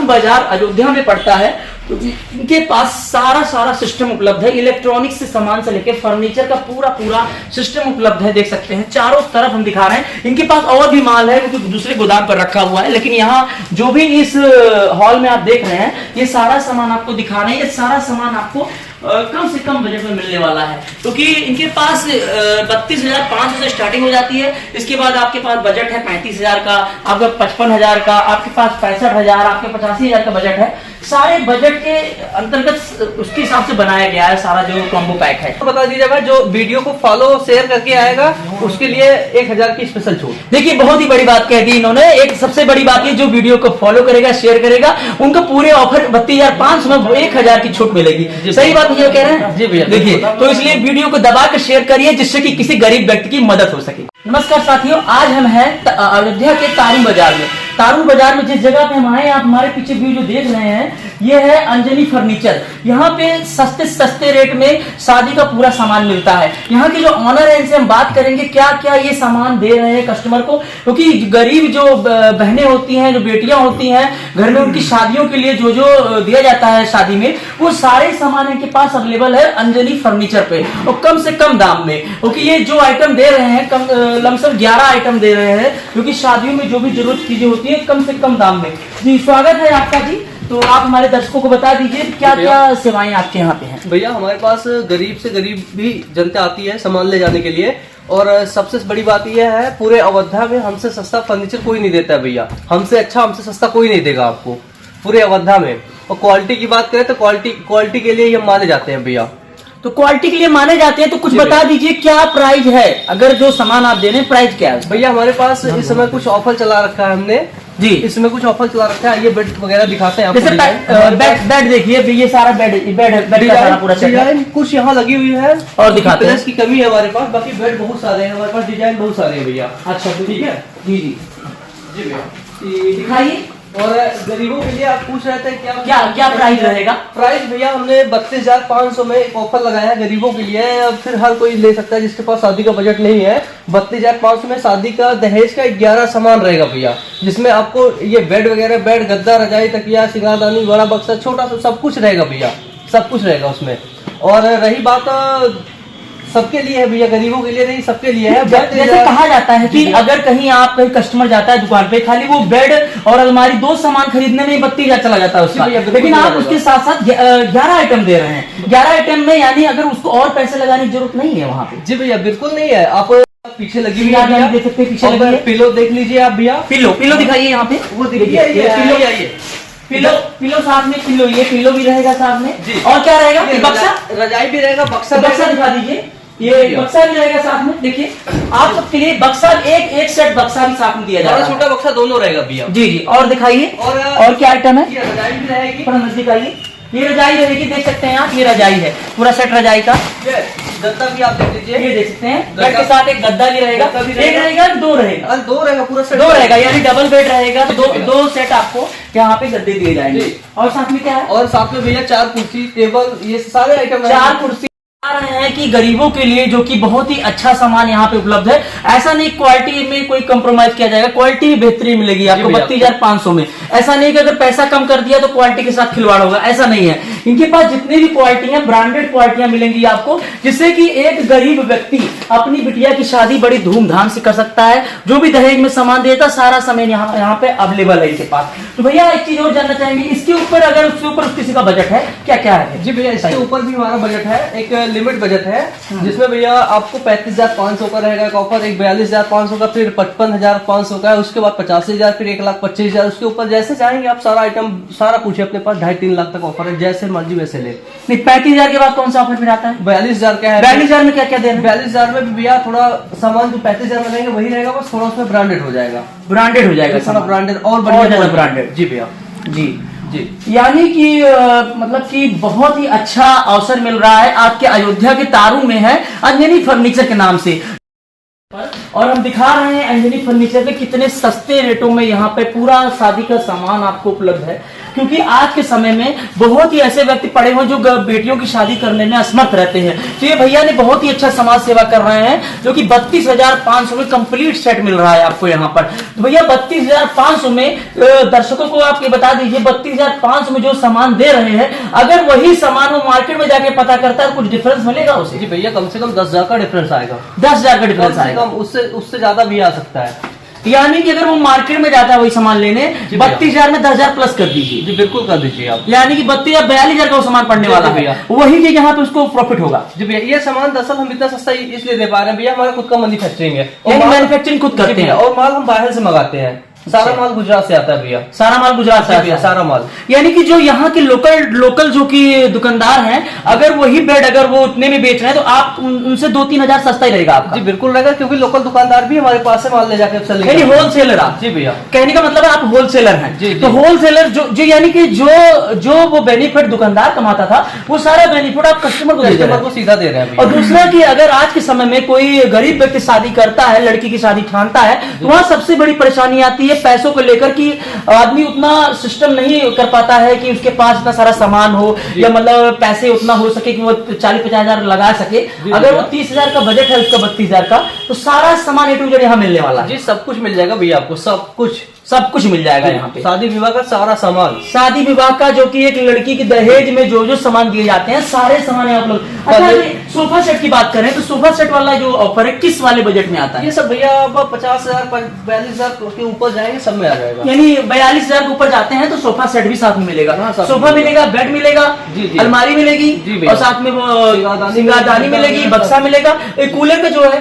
तारून बाजार अयोध्या में पड़ता है। तो इनके पास सारा सिस्टम उपलब्ध है, इलेक्ट्रॉनिक्स से सामान से लेके फर्नीचर का पूरा सिस्टम उपलब्ध है। देख सकते हैं चारों तरफ हम दिखा रहे हैं। इनके पास और भी माल है जो दूसरे गोदाम पर रखा हुआ है, लेकिन यहाँ जो भी इस हॉल में आप देख रहे हैं ये सारा सामान आपको दिखा रहे हैं। ये सारा सामान आपको कम से कम बजट में मिलने वाला है, क्योंकि इनके पास 32,500 से स्टार्टिंग हो जाती है। इसके बाद आपके पास बजट है 35,000 का, आपका 55,000 का, आपके पास 65,000, आपके 85,000 का बजट है। सारे बजट के अंतर्गत उसके हिसाब से बनाया गया है सारा जो कॉम्बो पैक है। तो बता दीजिए भाई, जो वीडियो को फॉलो शेयर करके आएगा उसके लिए 1,000 की स्पेशल छूट। देखिए बहुत ही बड़ी बात कह दी इन्होंने। एक सबसे बड़ी बात है, जो वीडियो को फॉलो करेगा शेयर करेगा उनको पूरे ऑफर 32,500 में 1,000 की छूट मिलेगी। सही बात ये कह रहे हैं जी भैया। देखिए तो इसलिए वीडियो को दबा कर शेयर करिए जिससे कि किसी गरीब व्यक्ति की मदद हो सके। नमस्कार साथियों, आज हम हैं अयोध्या के तारून बाजार में। तारून बाजार में जिस जगह पे हम आए, आप हमारे पीछे व्यू जो देख रहे हैं ये है अंजनी फर्नीचर। यहाँ पे सस्ते रेट में शादी का पूरा सामान मिलता है। यहाँ के जो ऑनर है इनसे हम बात करेंगे क्या क्या ये सामान दे रहे हैं कस्टमर को, क्योंकि गरीब जो बहनें होती हैं, जो बेटियां होती हैं घर में, उनकी शादियों के लिए जो जो दिया जाता है शादी में, वो सारे सामान इनके पास अवेलेबल है अंजनी फर्नीचर पे, और कम से कम दाम में। क्योंकि ये जो आइटम दे रहे हैं लमसम 11 आइटम दे रहे हैं, क्योंकि शादियों में जो भी जरूरत चीजें होती है कम से कम दाम में। जी स्वागत है आपका जी। तो आप हमारे दर्शकों को बता दीजिए क्या क्या सेवाएं आपके यहाँ पे हैं। भैया हमारे पास गरीब से गरीब भी जनता आती है सामान ले जाने के लिए, और सबसे बड़ी बात यह है पूरे अयोध्या में हमसे सस्ता फर्नीचर कोई नहीं देता है भैया। हमसे अच्छा, हमसे सस्ता कोई नहीं देगा आपको पूरे अयोध्या में। और क्वालिटी की बात करें तो क्वालिटी के लिए हम माने जाते हैं भैया। तो क्वालिटी के लिए माने जाते हैं, तो कुछ बता दीजिए क्या प्राइस है, अगर जो सामान आप दे रहे हैं प्राइस क्या है भैया। हमारे पास इस समय कुछ ऑफर चला रखा है हमने जी। इसमें कुछ ऑफर चला रखा है, ये बेड वगैरह दिखाते हैं जैसे बेड देखिए, ये सारा बेड का सारा पूरा सेट है। कुछ यहाँ लगी हुई है और दिखाते हैं। की कमी है हमारे पास, बाकी बेड बहुत सारे हैं हमारे पास, डिजाइन बहुत सारे हैं भैया। अच्छा ठीक है जी जी जी भैया दिखाइए। और गरीबों के लिए आप पूछ रहे थे क्या प्राइस रहेगा। प्राइस भैया हमने 32,500 में एक ऑफर लगाया है गरीबों के लिए। फिर हर कोई ले सकता है जिसके पास शादी का बजट नहीं है। 32,500 में शादी का दहेज का 11 सामान रहेगा भैया, जिसमें आपको ये बेड वगैरह, बेड, गद्दा, रजाई, तकिया, सिंगारदानी, बड़ा बक्सा, छोटा सा सब कुछ रहेगा भैया, सब कुछ रहेगा उसमें। और रही बात सबके लिए है भैया, गरीबों के लिए नहीं, सबके लिए है। जैसे कहा जाता है कि अगर कहीं कस्टमर जाता है दुकान पे, खाली वो बेड और अलमारी 2 सामान खरीदने में 32,000 चला जाता है उसका, लेकिन आप उसके साथ साथ 11 आइटम दे रहे हैं। 11 आइटम में यानी अगर उसको और पैसे लगाने की जरूरत नहीं है वहाँ पे। जी भैया बिल्कुल नहीं है। आप पीछे लगी हुई है, देख सकते हैं पीछे लगी है। पिलो देख लीजिए आप भैया, पिलो दिखाइए यहाँ पे, वो देखिए पिलो साथ में, पिलो भी रहेगा साथ में जी। और क्या रहेगा, बक्सा, रजाई भी रहेगा, बक्सा दिखा दीजिए। ये बक्सा भी रहेगा साथ में। देखिए आप सबके लिए बक्सा एक सेट बक्सा भी साथ में दिया जाएगा, छोटा बक्सा दोनों रहेगा भैया जी जी। और दिखाइए और क्या आइटम है। ये रजाई भी रहेगी, थोड़ा नजदीक आइए। ये रजाई रहेगी, देख सकते हैं आप, ये रजाई है, पूरा सेट रजाई का। गद्दा भी आप देख लीजिए, ये देख सकते हैं, बेड के साथ एक गद्दा भी रहेगा। एक रहेगा, 2 रहेगा, 2 रहेगा, पूरा सेट 2 रहेगा, यानी डबल बेड रहेगा तो 2 सेट आपको यहाँ पे गद्दे दिए जाएंगे। और साथ में क्या है, और साथ में भैया 4 कुर्सी, टेबल, ये सारे आइटम 4 कुर्सी आ रहे हैं कि गरीबों के लिए, जो कि बहुत ही अच्छा सामान यहाँ पे उपलब्ध है। ऐसा नहीं क्वालिटी में कोई कंप्रोमाइज किया जाएगा, क्वालिटी भी बेहतरीन मिलेगी आपको 32,500 में। ऐसा नहीं कि अगर पैसा कम कर दिया तो क्वालिटी के साथ खिलवाड़ होगा, ऐसा नहीं है। इनके पास जितनी भी क्वालिटी है ब्रांडेड क्वालिटियां मिलेंगी आपको, जिससे कि एक गरीब व्यक्ति अपनी बिटिया की शादी बड़ी धूमधाम से कर सकता है। जो भी दहेज में सामान देता सारा सामान यहाँ पे अवेलेबल है इनके पास। तो भैया एक चीज और जानना चाहेंगे, इसके ऊपर अगर उसके ऊपर किसी का बजट है क्या क्या है। जी भैया इसके ऊपर भी हमारा बजट है, एक लिमिट बजट है, जिसमें भैया आपको 35,500 का रहेगा एक ऑफर, एक 42,500 का, फिर 55,500 का है, उसके बाद 85,000, फिर 1,25,000। उसके ऊपर जैसे चाहेंगे आप सारा आइटम सारा कुछ है अपने पास। 2.5-3 लाख तक ऑफर है, जैसे मर्जी वैसे ले। नहीं 35,000 के बाद कौन सा ऑफर फिर आता है। 42,000 का है। 42,000 में क्या क्या देना। 42,000 में भी भैया थोड़ा सामान जो 35,000 में रहेगा वही रहेगा, बस थोड़ा उसमें ब्रांडेड हो जाएगा, थोड़ा ब्रांडेड और बढ़िया ब्रांडेड। जी भैया जी जी। यानी कि मतलब कि बहुत ही अच्छा अवसर मिल रहा है। आपके अयोध्या के तारून में है अंजनी फर्नीचर के नाम से। और हम दिखा रहे हैं अंजनी फर्नीचर के कितने सस्ते रेटों में यहाँ पे पूरा शादी का सामान आपको उपलब्ध है। क्योंकि आज के समय में बहुत ही ऐसे व्यक्ति पड़े हुए जो बेटियों की शादी करने में असमर्थ रहते हैं। तो ये भैया ने बहुत ही अच्छा समाज सेवा कर रहे हैं, जो कि 32,500 में कंप्लीट सेट मिल रहा है आपको यहाँ पर। तो भैया 32,500 में दर्शकों को आप ये बता दीजिए, 32,500 में जो सामान दे रहे हैं, अगर वही सामान वो मार्केट में जाके पता करता है कुछ डिफरेंस मिलेगा उसे? जी भैया, कम से कम 10,000 का डिफरेंस आएगा। 10,000 का डिफरेंस आएगा, उससे ज्यादा भी आ सकता है। यानी कि अगर वो मार्केट में जाता है वही सामान लेने, 32,000 में 10,000 प्लस कर दीजिए। जी बिल्कुल कर दीजिए आप। यानी कि 42,000 का वो सामान पड़ने वाला है, वही चीज यहाँ पे उसको प्रॉफिट होगा। जी भैया, ये सामान दरअसल हम इतना सस्ता इसलिए दे पा रहे हैं भैया, हमारा खुद का मैन्युफैक्चरिंग है, मैन्युफैक्चरिंग खुद करते हैं और माल हम बाहर से मंगाते हैं। सारा माल गुजरात से आता है भैया, सारा माल गुजरात से आता है, सारा माल। यानी कि जो यहाँ के लोकल जो कि दुकानदार हैं, अगर वही बेड अगर वो उतने में बेच रहे हैं तो आप उनसे 2-3 हजार सस्ता ही रहेगा आपका। जी बिल्कुल रहेगा, क्योंकि लोकल दुकानदार भी हमारे पास से माल ले जाकर चले। यानी होलसेलर आप? जी भैया, कहने का मतलब है आप होलसेलर हैं। जी, तो होलसेलर जो यानी कि जो वो बेनिफिट दुकानदार कमाता था, वो सारा बेनिफिट आप कस्टमर को सीधा दे रहे हैं। और दूसरा कि अगर आज के समय में कोई गरीब व्यक्ति शादी करता है, लड़की की शादी ठानता है, तो वहां सबसे बड़ी परेशानी आती है पैसों को लेकर कि आदमी उतना सिस्टम नहीं कर पाता है कि उसके पास इतना सारा सामान हो, या मतलब पैसे उतना हो सके कि वो 40-50 हजार लगा सके। अगर वो 30,000 का बजट है उसका, 32,000 का, तो सारा सामान ए टू जेड यहाँ मिलने वाला है। जी सब कुछ मिल जाएगा भैया आपको, सब कुछ मिल जाएगा यहाँ पे। शादी विवाह का सारा सामान, शादी विवाह का जो कि एक लड़की की दहेज में जो सामान दिए जाते हैं, सारे सामान यहाँ उपलब्ध। अच्छा, सोफा सेट की बात करें तो सोफा सेट वाला जो ऑफर है किस वाले बजट में आता है? ये सब भैया आप 50,000 42,000 के ऊपर जाएंगे, सब में आ जाएगा। यानी 42,000 के ऊपर जाते हैं तो सोफा सेट भी साथ में मिलेगा। सोफा मिलेगा, बेड मिलेगा, अलमारी मिलेगी, और साथ में वो सिंगारदानी मिलेगी, बक्सा मिलेगा। कूलर का जो है,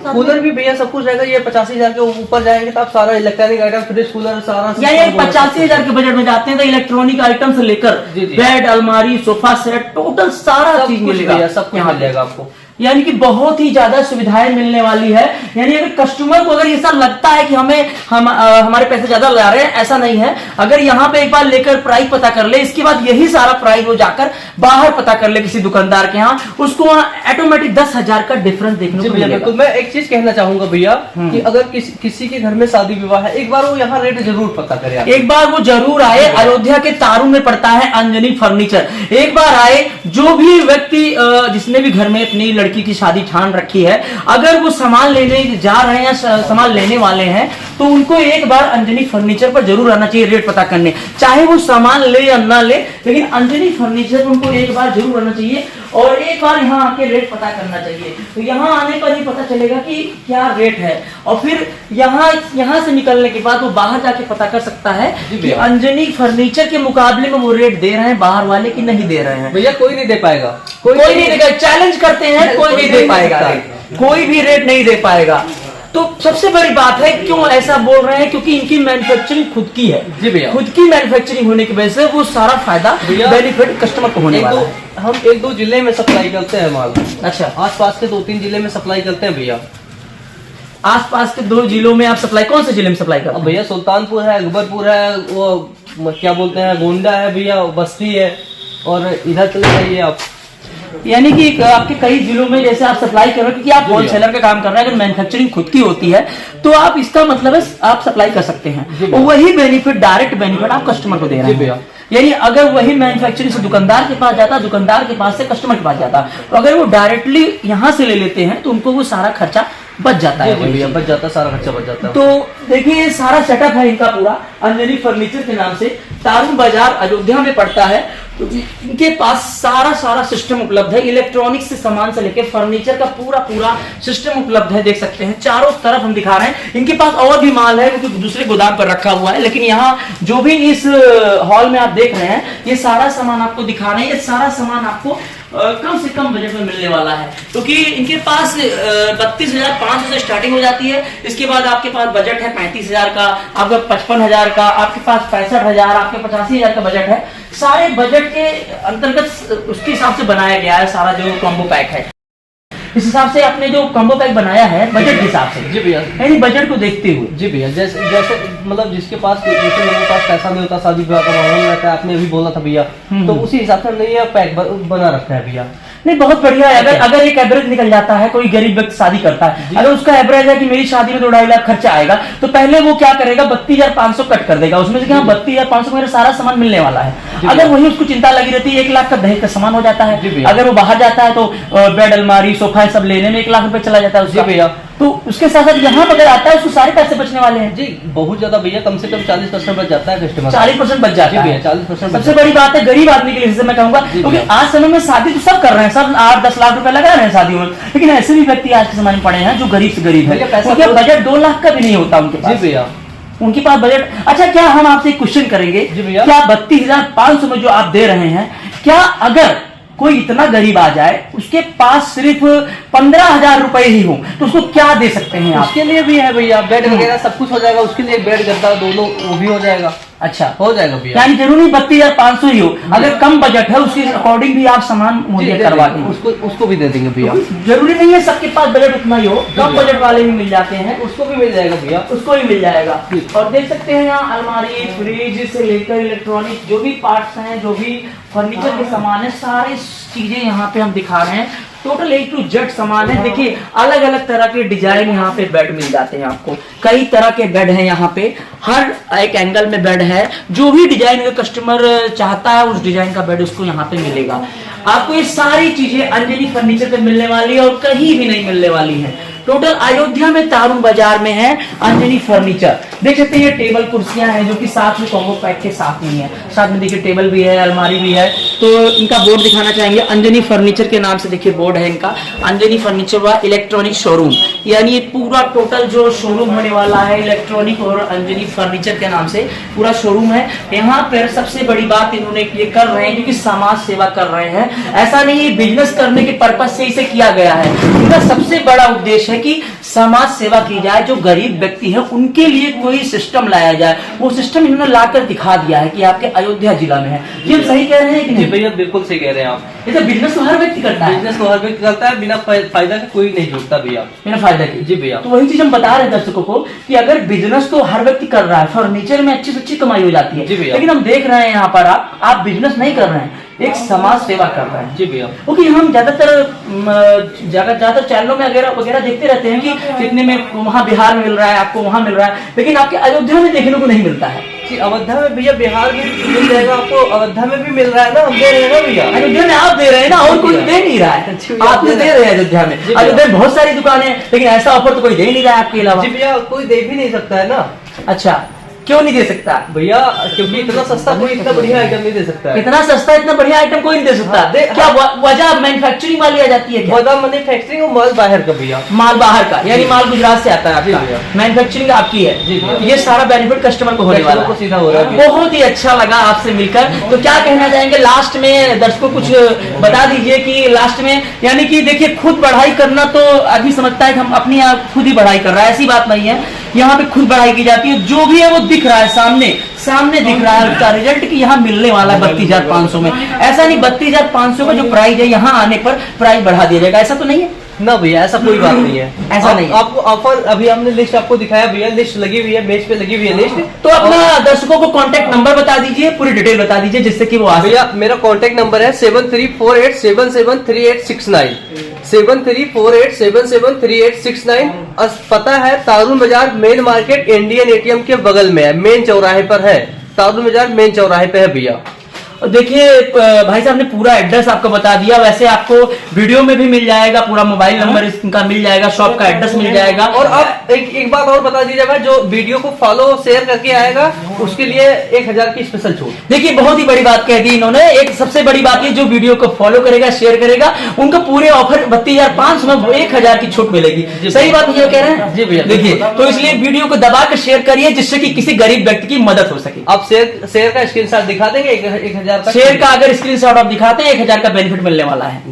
कूलर भी भैया सब कुछ रहेगा। ये 85,000 के ऊपर जाएंगे तो आप सारा इलेक्ट्रॉनिक आइटम, फ्रिज, कूलर, सारा 85,000 के बजट में जाते हैं तो इलेक्ट्रॉनिक आइटम से लेकर बेड, अलमारी, सोफा सेट, टोटल सारा चीज मिलेगा, सब कुछ मिल जाएगा आपको। यानी कि बहुत ही ज्यादा सुविधाएं मिलने वाली है। यानी अगर कस्टमर को अगर ऐसा लगता है कि हमारे पैसे ज्यादा लगा रहे हैं, ऐसा नहीं है। अगर यहाँ पे एक बार लेकर प्राइस पता कर ले, इसके बाद यही सारा प्राइस वो जाकर बाहर पता कर ले किसी दुकानदार के यहाँ, उसको वहाँ ऑटोमेटिक 10,000 का डिफरेंस देखने को मिलेगा। तो मैं एक चीज कहना चाहूंगा भैया कि अगर किसी के घर में शादी विवाह है, एक बार वो यहाँ रेट जरूर पता करे, एक बार वो जरूर आए। अयोध्या के तारू में पड़ता है अंजनी फर्नीचर, एक बार आए। जो भी व्यक्ति जिसने भी घर में अपनी लड़की की शादी ठान रखी है, अगर वो सामान लेने जा रहे हैं या सामान लेने वाले हैं, तो उनको एक बार अंजनी फर्नीचर पर जरूर आना चाहिए रेट पता करने। चाहे वो सामान ले या ना ले, लेकिन अंजनी फर्नीचर पर उनको एक बार जरूर आना चाहिए और एक बार यहाँ आके रेट पता करना चाहिए। तो यहाँ आने पर ही पता चलेगा कि क्या रेट है, और फिर यहाँ से निकलने के बाद वो बाहर जाके पता कर सकता है कि अंजनी फर्नीचर के मुकाबले में वो रेट दे रहे हैं बाहर वाले कि नहीं दे रहे हैं। भैया कोई नहीं दे पाएगा, कोई नहीं देगा। चैलेंज करते हैं, कोई नहीं दे पाएगा, कोई भी रेट नहीं दे पाएगा। तो सबसे बड़ी बात है, क्यों ऐसा बोल रहे हैं? क्योंकि इनकी मैन्युफैक्चरिंग खुद की है। जी भैया, खुद की मैन्युफैक्चरिंग होने की वजह से वो सारा फायदा बेनिफिट कस्टमर को होने वाला है। हम 1-2 जिले में सप्लाई करते हैं माल। अच्छा, आसपास के 2-3 जिले में सप्लाई करते हैं भैया। आसपास के 2 जिलों में आप सप्लाई, कौन से जिले में सप्लाई करते हैं? भैया सुल्तानपुर है, अकबरपुर है, वो क्या बोलते हैं, गोंडा है भैया, बस्ती है, और इधर चले जाइए आप। यानी कि आपके कई जिलों में जैसे आप सप्लाई कर रहे हो, क्योंकि आप होलसेलर का काम कर रहे हैं। अगर मैन्युफैक्चरिंग खुद की होती है तो आप इसका मतलब है आप सप्लाई कर सकते हैं, और वही बेनिफिट, डायरेक्ट बेनिफिट आप कस्टमर को दे रहे हैं। यानी अगर वही मैन्युफैक्चरिंग से दुकानदार के पास जाता, दुकानदार के पास से कस्टमर के पास जाता, तो अगर वो डायरेक्टली यहाँ से ले लेते हैं तो उनको वो सारा खर्चा बच जाता है भैया, बच जाता है, सारा खर्चा बच जाता है। तो देखिए ये सारा सेटअप है इनका पूरा, अंजनी फर्नीचर के नाम से, तारू बाजार अयोध्या में पड़ता है। तो इनके पास सारा सिस्टम उपलब्ध है, इलेक्ट्रॉनिक से सामान से लेकर फर्नीचर का पूरा सिस्टम उपलब्ध है। देख सकते हैं चारों तरफ हम दिखा रहे हैं। इनके पास और भी माल है क्योंकि दूसरे गोदाम पर रखा हुआ है, लेकिन यहाँ जो भी इस हॉल में आप देख रहे हैं, ये सारा सामान आपको दिखा रहे हैं। ये सारा सामान आपको कम से कम बजट में मिलने वाला है, क्योंकि इनके पास 32,500 से स्टार्टिंग हो जाती है। इसके बाद आपके पास बजट है 35,000 का, आपका 55,000 का, आपके पास 65,000, आपके 85,000 का बजट है। सारे बजट के अंतर्गत उसके हिसाब से बनाया गया है सारा जो कॉम्बो पैक है। इस हिसाब से आपने जो कॉम्बो पैक बनाया है बजट के हिसाब से। जी भैया, यानी बजट को देखते हुए। जी भैया, जैसे मतलब जिसके पास, जैसे लोगों के पास पैसा नहीं होता, शादी विवाह का माहौल रहता है, आपने अभी बोला था भैया, तो उसी हिसाब से हमने ये पैक बना रखा है भैया। नहीं, बहुत बढ़िया है। अगर एक एवरेज निकल जाता है, कोई गरीब व्यक्ति शादी करता है, अगर उसका एवरेज है कि मेरी शादी में 2-2.5 लाख खर्चा आएगा, तो पहले वो क्या करेगा, 32,500 कट कर देगा उसमें से कि हाँ 32,500 मेरा सारा सामान मिलने वाला है। अगर वही उसको चिंता लगी रहती है, 1 लाख का दहेज का सामान हो जाता है। अगर वो बाहर जाता है तो बेड, अलमारी, सोफा सब लेने में 1 लाख रुपए चला जाता है उसका। भैया तो उसके साथ साथ यहाँ पर अगर आता है उसको सारे पैसे बचने वाले हैं जी, बहुत ज्यादा भैया, कम से कम 40% बच जाता है कस्टमर। 40% बच जाता है। 40% सबसे बड़ी बात है गरीब आदमी के लिए, जैसे मैं कहूंगा, क्योंकि आज समय में शादी तो सब कर रहे हैं, सब 8-10 लाख रुपए लगा रहे हैं शादियों में, लेकिन ऐसे भी व्यक्ति आज के समय में पड़े हैं जो गरीब से गरीब है, उनके बजट 2 लाख का भी नहीं होता उनके पास। जी भैया, उनके पास बजट। अच्छा, क्या हम आपसे एक क्वेश्चन करेंगे, क्या 32,500 में जो आप दे रहे हैं, क्या अगर कोई इतना गरीब आ जाए, उसके पास सिर्फ 15,000 रुपए ही हो, तो उसको क्या दे सकते हैं आप? उसके लिए भी है भैया, बेड वगैरह सब कुछ हो जाएगा उसके लिए, बेड गद्दा दोनों वो भी हो जाएगा। अच्छा, हो जाएगा भैया, यानी जरूरी 32,500 ही हो, अगर कम बजट है उसके अकॉर्डिंग भी आप सामान मुहैया करवा देंगे, उसको भी दे देंगे भैया। जरूरी नहीं है सबके पास बजट उतना ही हो, कम बजट वाले भी मिल जाते हैं, उसको भी मिल जाएगा भैया, उसको भी मिल जाएगा। और देख सकते हैं यहाँ अलमारी, फ्रिज से लेकर इलेक्ट्रॉनिक जो भी पार्ट्स हैं, जो भी फर्नीचर के सामान है, सारी चीजें यहाँ पे हम दिखा रहे हैं। टोटल A to Z सामान है। देखिए अलग अलग तरह के डिजाइन यहाँ पे बेड मिल जाते हैं आपको, कई तरह के बेड हैं यहाँ पे, हर एक एंगल में बेड है, जो भी डिजाइन का कस्टमर चाहता है उस डिजाइन का बेड उसको यहाँ पे मिलेगा। आपको ये सारी चीजें अंजनी फर्नीचर पे मिलने वाली है और कहीं भी नहीं मिलने वाली है। टोटल अयोध्या में तारुण बाजार में है अंजनी फर्नीचर। देख सकते हैं ये टेबल कुर्सियां हैं जो कि साथ में कॉम्बो पैक के साथ में है, साथ में देखिए टेबल भी है, अलमारी भी है। तो इनका बोर्ड दिखाना चाहेंगे, अंजनी फर्नीचर के नाम से देखिए बोर्ड है इनका, अंजनी फर्नीचर व इलेक्ट्रॉनिक शोरूम, यानी ये पूरा टोटल जो शोरूम होने वाला है इलेक्ट्रॉनिक और अंजनी फर्नीचर के नाम से पूरा शोरूम है। यहाँ पर सबसे बड़ी बात इन्होंने ये कर रहे हैं क्योंकि समाज सेवा कर रहे हैं, ऐसा नहीं बिजनेस करने के पर्पज से इसे किया गया है। इनका सबसे बड़ा उद्देश्य है कि समाज सेवा की जाए, जो गरीब व्यक्ति है उनके लिए कोई सिस्टम लाया जाए, वो सिस्टम इन्होंने लाकर दिखा दिया है कि आपके अयोध्या जिला में है। ये हम सही कह रहे हैं कि नहीं? भैया बिल्कुल सही कह रहे हैं आप। ये तो बिजनेस तो हर व्यक्ति करता है, बिजनेस तो हर व्यक्ति करता है, बिना फायदा के कोई नहीं जुड़ता भैया, बिना फायदा के। जी भैया, तो वही चीज हम बता रहे हैं दर्शकों को कि अगर बिजनेस तो हर व्यक्ति कर रहा है, फर्नीचर में अच्छी से अच्छी कमाई हो जाती है, लेकिन हम देख रहे हैं यहाँ पर आप बिजनेस नहीं कर रहे हैं, एक समाज सेवा कर रहे हैं। जी भैया, क्योंकि हम ज्यादातर चैनलों में वगैरह देखते रहते हैं कि इतने में वहाँ बिहार में मिल रहा है, आपको वहाँ मिल रहा है, लेकिन आपके अयोध्या में देखने को नहीं मिलता है। अयोध्या में भैया, बिहार में मिल जाएगा आपको, अयोध्या में भी मिल रहा है ना, हम दे रहे हैं ना भैया, अयोध्या में आप दे रहे हैं ना, और कोई दे नहीं रहा है, आप दे रहे हैं अयोध्या में। अयोध्या में बहुत सारी दुकानें हैं, लेकिन ऐसा ऑफर तो कोई दे नहीं रहा है आपके अलावा। जी भैया, कोई दे भी नहीं सकता है ना। अच्छा, क्यों नहीं दे सकता भैया? क्योंकि इतना सस्ता कोई इतना बढ़िया आइटम नहीं दे सकता है। इतना सस्ता इतना बढ़िया आइटम कोई नहीं दे सकता। क्या वजह मैन्युफैक्चरिंग वाली आ जाती है? वजह मैन्युफैक्चरिंग और माल बाहर का भैया, माल बाहर का, यानी माल गुजरात से आता है आपका, मैन्युफैक्चरिंग आपकी है। ये सारा बेनिफिट कस्टमर को होने वाला है, सीधा हो रहा है। बहुत ही अच्छा लगा आपसे मिलकर। तो क्या कहना चाहेंगे लास्ट में, दर्शकों कुछ बता दीजिए कि लास्ट में, यानी कि देखिए खुद बढ़ाई करना तो आदमी समझता है कि हम अपनी आप खुद ही बढ़ाई कर रहा है, ऐसी बात नहीं है। यहाँ पे खुद बढ़ाई की जाती है, जो भी है वो दिख रहा है सामने दिख रहा है उसका रिजल्ट कि यहाँ मिलने वाला है 32,500 में। ऐसा नहीं 32,500 का जो प्राइस है यहाँ आने पर प्राइस बढ़ा दिया जाएगा, ऐसा तो नहीं है ना भैया, ऐसा कोई बात नहीं है, ऐसा नहीं। आपको ऑफर अभी हमने लिस्ट आपको दिखाया भैया, लिस्ट लगी हुई है, मेज पे लगी हुई है लिस्ट। तो अपना दर्शकों को कांटेक्ट नंबर बता दीजिए, पूरी डिटेल बता दीजिए जिससे कि वो आ। भैया मेरा कांटेक्ट नंबर है 7348773869, 7348773869। पता है तारुण बाजार मेन मार्केट इंडियन ATM के बगल में है, मेन चौराहे पर है, तारुण बाजार मेन चौराहे पे है भैया। और देखिए भाई साहब ने पूरा एड्रेस आपको बता दिया, वैसे आपको वीडियो में भी मिल जाएगा, पूरा मोबाइल नंबर इनका मिल जाएगा, शॉप का एड्रेस मिल जाएगा। और अब एक बात और बता दीजिएगा, जो वीडियो को फॉलो शेयर करके आएगा उसके लिए 1,000 की स्पेशल छूट। देखिए बहुत ही बड़ी बात कह दी इन्होंने, एक सबसे बड़ी बात है जो वीडियो को फॉलो करेगा शेयर करेगा उनको पूरे ऑफर 32,500 में 1,000 की छूट मिलेगी। सही बात भैया कह रहे हैं? जी भैया, देखिए तो इसलिए वीडियो को दबा कर शेयर करिए जिससे कि किसी गरीब व्यक्ति की मदद हो सके। आप शेयर का स्क्रीनशॉट दिखा देंगे 1,000 का, शेयर का अगर स्क्रीनशॉट आप दिखाते हैं 1,000 का बेनिफिट मिलने वाला है।